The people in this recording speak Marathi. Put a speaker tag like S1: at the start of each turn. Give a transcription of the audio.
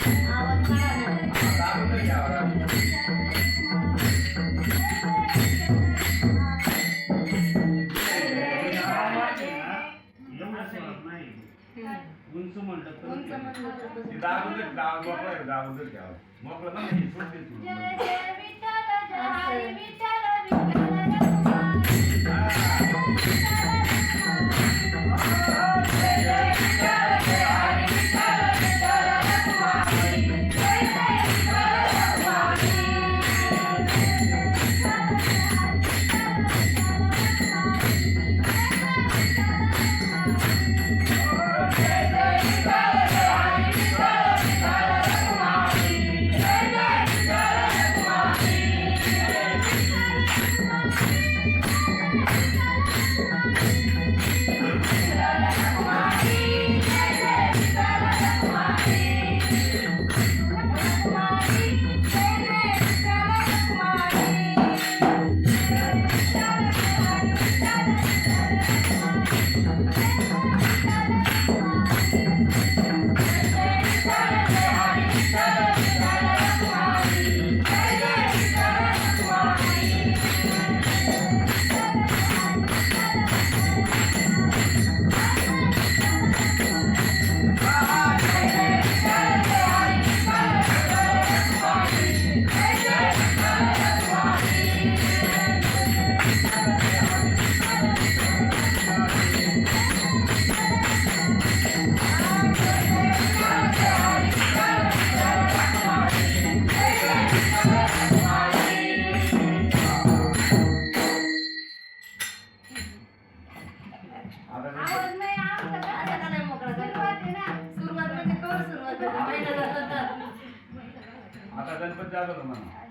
S1: आवाज काढा ना.
S2: उंच म्हणलं तर
S1: उंच म्हणलं तर
S3: दाबून दाबून घ्यावं मोकळं ना हे सोडते तू.
S1: जय जय विठ्ठल जय हरी विठ्ठल विठ्ठल रखुमाई. जय जय विठ्ठल जय हरी विठ्ठल विठ्ठल रखुमाई. जय जय विठ्ठल रखुमाई. आवाज नाही आमचा कसा काय मोकळा सुरुवात आहे ना. सुरुवात म्हणजे कवर सुरुवात आहे.
S3: आता गणपती झालं ना म्हणा.